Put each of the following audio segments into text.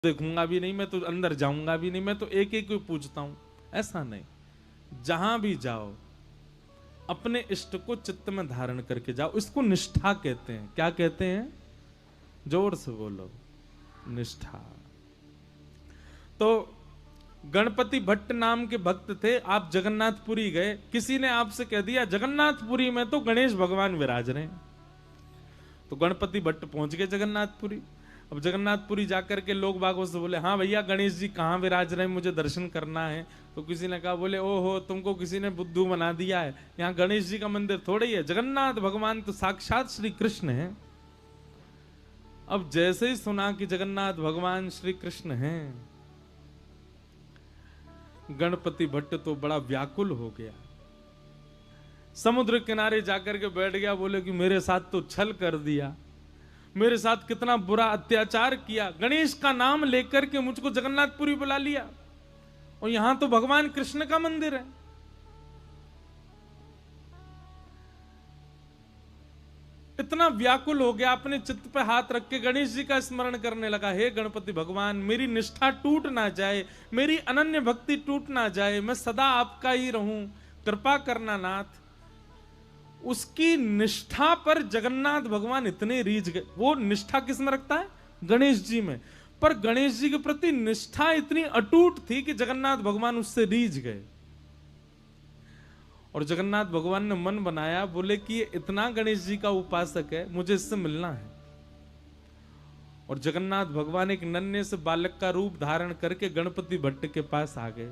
देखूंगा भी नहीं, मैं तो अंदर जाऊंगा भी नहीं, मैं तो एक एक को पूछता हूं। ऐसा नहीं, जहां भी जाओ अपने इष्ट को चित्त में धारण करके जाओ। इसको निष्ठा कहते हैं। क्या कहते हैं? जोर से बोलो, निष्ठा। तो गणपति भट्ट नाम के भक्त थे। आप जगन्नाथपुरी गए, किसी ने आपसे कह दिया जगन्नाथपुरी में तो गणेश भगवान विराज रहे हैं। तो गणपति भट्ट पहुंच गए जगन्नाथपुरी। अब जगन्नाथपुरी जाकर के लोग बागों से बोले, हाँ भैया गणेश जी कहाँ विराज रहे हैं, मुझे दर्शन करना है। तो किसी ने कहा, बोले ओहो तुमको किसी ने बुद्धू बना दिया है, यहाँ गणेश जी का मंदिर थोड़ा ही है, जगन्नाथ भगवान तो साक्षात श्री कृष्ण है। अब जैसे ही सुना कि जगन्नाथ भगवान श्री कृष्ण हैं, गणपति भट्ट तो बड़ा व्याकुल हो गया। समुद्र किनारे जाकर के बैठ गया। बोले कि मेरे साथ तो छल कर दिया, मेरे साथ कितना बुरा अत्याचार किया, गणेश का नाम लेकर के मुझको जगन्नाथपुरी बुला लिया, और यहां तो भगवान कृष्ण का मंदिर है। इतना व्याकुल हो गया, अपने चित्त पे हाथ रख के गणेश जी का स्मरण करने लगा। हे गणपति भगवान, मेरी निष्ठा टूट ना जाए, मेरी अनन्य भक्ति टूट ना जाए, मैं सदा आपका ही रहूं, कृपा करना नाथ। उसकी निष्ठा पर जगन्नाथ भगवान इतने रीझ गए। वो निष्ठा किस में रखता है? गणेश जी में। पर गणेश जी के प्रति निष्ठा इतनी अटूट थी कि जगन्नाथ भगवान उससे रीझ गए। और जगन्नाथ भगवान ने मन बनाया, बोले कि ये इतना गणेश जी का उपासक है, मुझे इससे मिलना है। और जगन्नाथ भगवान एक नन्हे से बालक का रूप धारण करके गणपति भट्ट के पास आ गए।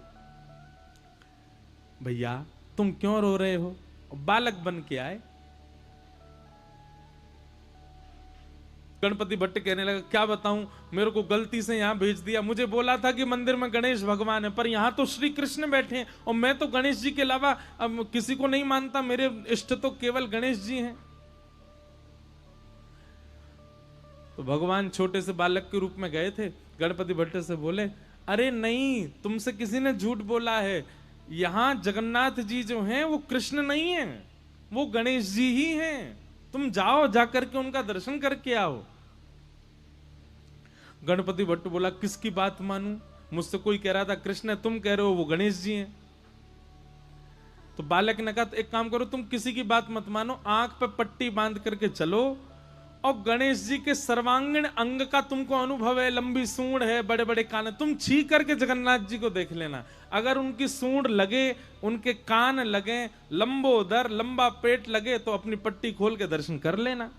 भैया तुम क्यों रो रहे हो? बालक बन के आए। गणपति भट्ट कहने लगा, क्या बताऊं, मेरे को गलती से यहां भेज दिया। मुझे बोला था कि मंदिर में गणेश भगवान है, पर यहां तो श्री कृष्ण बैठे हैं, और मैं तो गणेश जी के अलावा अब किसी को नहीं मानता, मेरे इष्ट तो केवल गणेश जी हैं। तो भगवान छोटे से बालक के रूप में गए थे। गणपति भट्ट से बोले, अरे नहीं, तुमसे किसी ने झूठ बोला है, यहां जगन्नाथ जी जो हैं वो कृष्ण नहीं है, वो गणेश जी ही हैं। तुम जाओ, जाकर के उनका दर्शन करके आओ। गणपति भट्ट बोला, किसकी बात मानूं? मुझसे कोई कह रहा था कृष्ण है, तुम कह रहे हो वो गणेश जी हैं। तो बालक ने कहा, तो एक काम करो, तुम किसी की बात मत मानो, आंख पे पट्टी बांध करके चलो, और गणेश जी के सर्वांगीण अंग का तुमको अनुभव है, लंबी सूंड है, बड़े बड़े कान है, तुम छी करके जगन्नाथ जी को देख लेना। अगर उनकी सूंड लगे, उनके कान लगे, लंबोदर लंबा पेट लगे, तो अपनी पट्टी खोल के दर्शन कर लेना।